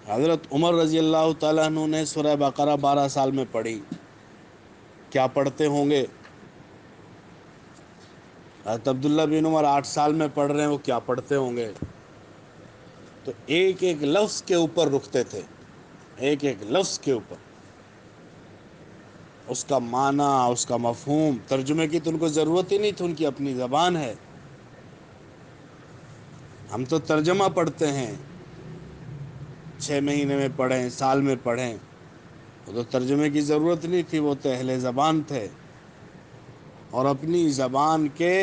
حضرت عمر رضی اللہ تعالیٰ عنہ نے سورہ بقرہ 12 سال میں پڑھی، کیا پڑھتے ہوں گے؟ حضرت عبداللہ بن عمر 8 سال میں پڑھ رہے ہیں، وہ کیا پڑھتے ہوں گے؟ تو ایک ایک لفظ کے اوپر رکتے تھے، ایک ایک لفظ کے اوپر، اس کا معنی، اس کا مفہوم، ترجمے کی تو ان کو ضرورت ہی نہیں تھی، ان کی اپنی زبان ہے۔ ہم تو ترجمہ پڑھتے ہیں، 6 مہینے میں پڑھیں، سال میں پڑھیں، وہ تو ترجمے کی ضرورت نہیں تھی، وہ تو اہل زبان تھے اور اپنی زبان کے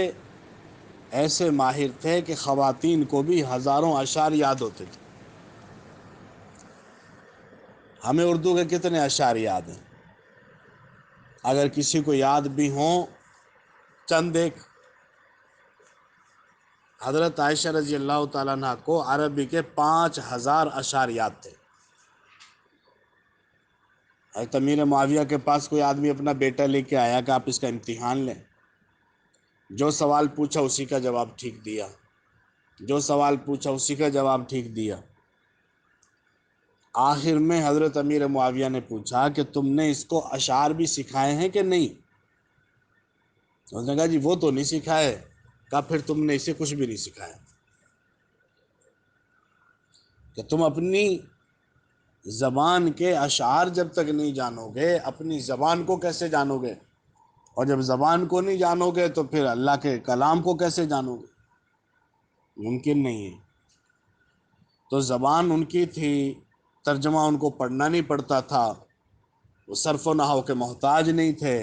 ایسے ماہر تھے کہ خواتین کو بھی ہزاروں اشعار یاد ہوتے تھے۔ ہمیں اردو کے کتنے اشعار یاد ہیں؟ اگر کسی کو یاد بھی ہوں، چند ایک۔ حضرت عائشہ رضی اللہ تعالیٰ عنہ کو عربی کے 5000 اشعار یاد تھے۔ حضرت امیر معاویہ کے پاس کوئی آدمی اپنا بیٹا لے کے آیا کہ آپ اس کا امتحان لیں، جو سوال پوچھا اسی کا جواب ٹھیک دیا، جو سوال پوچھا اسی کا جواب ٹھیک دیا۔ آخر میں حضرت امیر معاویہ نے پوچھا کہ تم نے اس کو اشعار بھی سکھائے ہیں کہ نہیں؟ اس نے کہا جی وہ تو نہیں سکھائے۔ کہا پھر تم نے اسے کچھ بھی نہیں سکھایا، کہ تم اپنی زبان کے اشعار جب تک نہیں جانو گے، اپنی زبان کو کیسے جانو گے؟ اور جب زبان کو نہیں جانو گے تو پھر اللہ کے کلام کو کیسے جانو گے؟ ممکن نہیں ہے۔ تو زبان ان کی تھی، ترجمہ ان کو پڑھنا نہیں پڑتا تھا، وہ صرف و نحو کے محتاج نہیں تھے،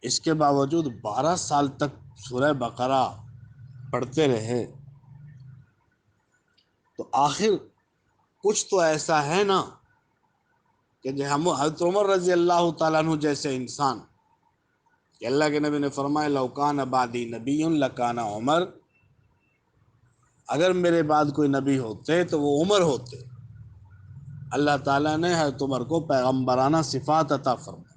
اس کے باوجود 12 سال تک سورہ بقرہ پڑھتے رہے۔ تو آخر کچھ تو ایسا ہے نا کہ جو ہم حضرت عمر رضی اللہ تعالیٰ عنہ جیسے انسان، کہ اللہ کے نبی نے فرمایا لو کان بعدی نبی لکان عمر، اگر میرے بعد کوئی نبی ہوتے تو وہ عمر ہوتے۔ اللہ تعالیٰ نے حضرت عمر کو پیغمبرانہ صفات عطا فرمائی،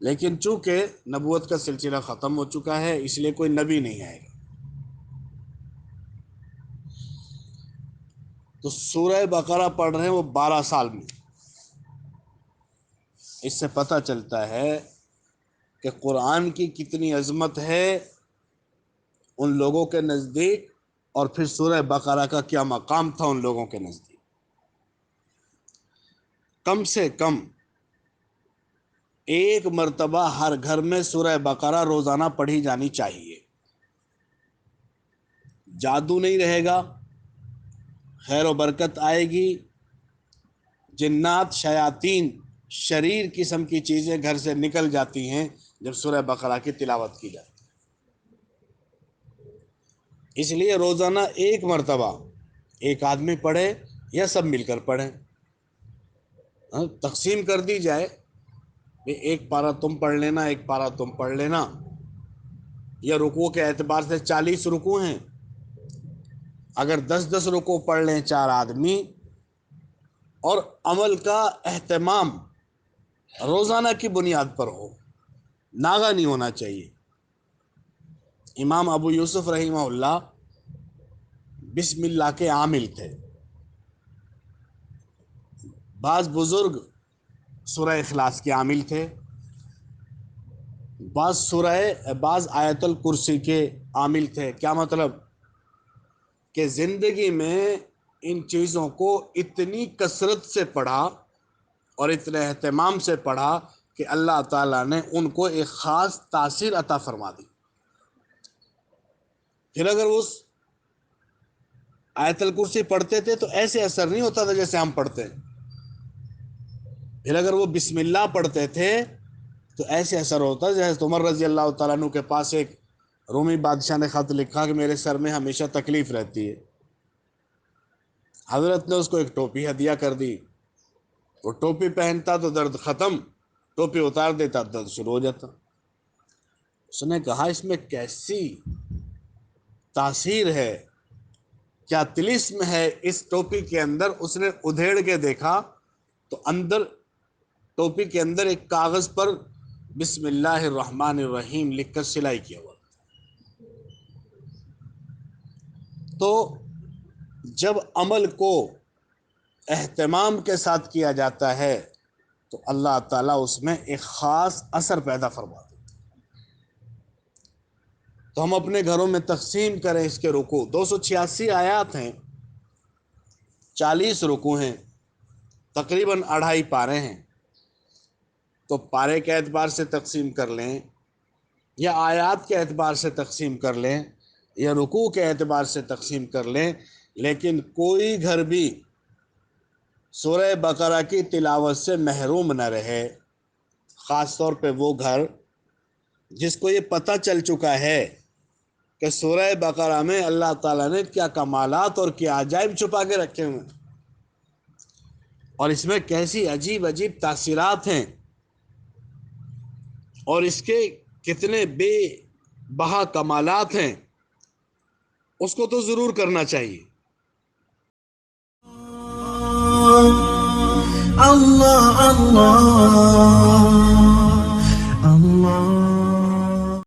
لیکن چونکہ نبوت کا سلسلہ ختم ہو چکا ہے اس لیے کوئی نبی نہیں آئے گا۔ تو سورہ بقرہ پڑھ رہے ہیں وہ 12 سال میں۔ اس سے پتہ چلتا ہے کہ قرآن کی کتنی عظمت ہے ان لوگوں کے نزدیک، اور پھر سورہ بقرہ کا کیا مقام تھا ان لوگوں کے نزدیک۔ کم سے کم ایک مرتبہ ہر گھر میں سورہ بقرہ روزانہ پڑھی جانی چاہیے۔ جادو نہیں رہے گا، خیر و برکت آئے گی، جنات شیاطین شریر قسم کی چیزیں گھر سے نکل جاتی ہیں جب سورہ بقرہ کی تلاوت کی جاتی ہے۔ اس لیے روزانہ ایک مرتبہ ایک آدمی پڑھے یا سب مل کر پڑھیں، تقسیم کر دی جائے، ایک پارہ تم پڑھ لینا، ایک پارہ تم پڑھ لینا، یا رکوع کے اعتبار سے 40 رکوع ہیں، اگر 10 رکوع پڑھ لیں 4 آدمی، اور عمل کا اہتمام روزانہ کی بنیاد پر ہو، ناغہ نہیں ہونا چاہیے۔ امام ابو یوسف رحمہ اللہ بسم اللہ کے عامل تھے۔ بعض بزرگ سورہ اخلاص کے عامل تھے، بعض آیت الکرسی کے عامل تھے۔ کیا مطلب؟ کہ زندگی میں ان چیزوں کو اتنی کثرت سے پڑھا اور اتنے اہتمام سے پڑھا کہ اللہ تعالیٰ نے ان کو ایک خاص تاثیر عطا فرما دی۔ پھر اگر اس آیت الکرسی پڑھتے تھے تو ایسے اثر نہیں ہوتا تھا جیسے ہم پڑھتے ہیں۔ پھر اگر وہ بسم اللہ پڑھتے تھے تو ایسے اثر ہوتا ہے جیسے عمر رضی اللہ تعالیٰ عنہ کے پاس ایک رومی بادشاہ نے خط لکھا کہ میرے سر میں ہمیشہ تکلیف رہتی ہے، حضرت نے اس کو ایک ٹوپی ہدیہ کر دی، وہ ٹوپی پہنتا تو درد ختم، ٹوپی اتار دیتا درد شروع ہو جاتا۔ اس نے کہا اس میں کیسی تاثیر ہے، کیا طلسم ہے اس ٹوپی کے اندر۔ اس نے ادھیڑ کے دیکھا تو اندر ٹوپی کے اندر ایک کاغذ پر بسم اللہ الرحمن الرحیم لکھ کر سلائی کیا ہوا۔ تو جب عمل کو اہتمام کے ساتھ کیا جاتا ہے تو اللہ تعالیٰ اس میں ایک خاص اثر پیدا فرماتے ہیں۔ تو ہم اپنے گھروں میں تقسیم کریں اس کے رکوع، 286 آیات ہیں، 40 رکوع ہیں، تقریباً 2.5 پارے ہیں۔ تو پارے کے اعتبار سے تقسیم کر لیں یا آیات کے اعتبار سے تقسیم کر لیں یا رکوع کے اعتبار سے تقسیم کر لیں، لیکن کوئی گھر بھی سورہ بقرہ کی تلاوت سے محروم نہ رہے، خاص طور پہ وہ گھر جس کو یہ پتہ چل چکا ہے کہ سورہ بقرہ میں اللہ تعالیٰ نے کیا کمالات اور کیا عجائب چھپا کے رکھے ہوئے ہیں، اور اس میں کیسی عجیب عجیب تاثیرات ہیں، اور اس کے کتنے بے بہا کمالات ہیں، اس کو تو ضرور کرنا چاہیے۔ اللہ اللہ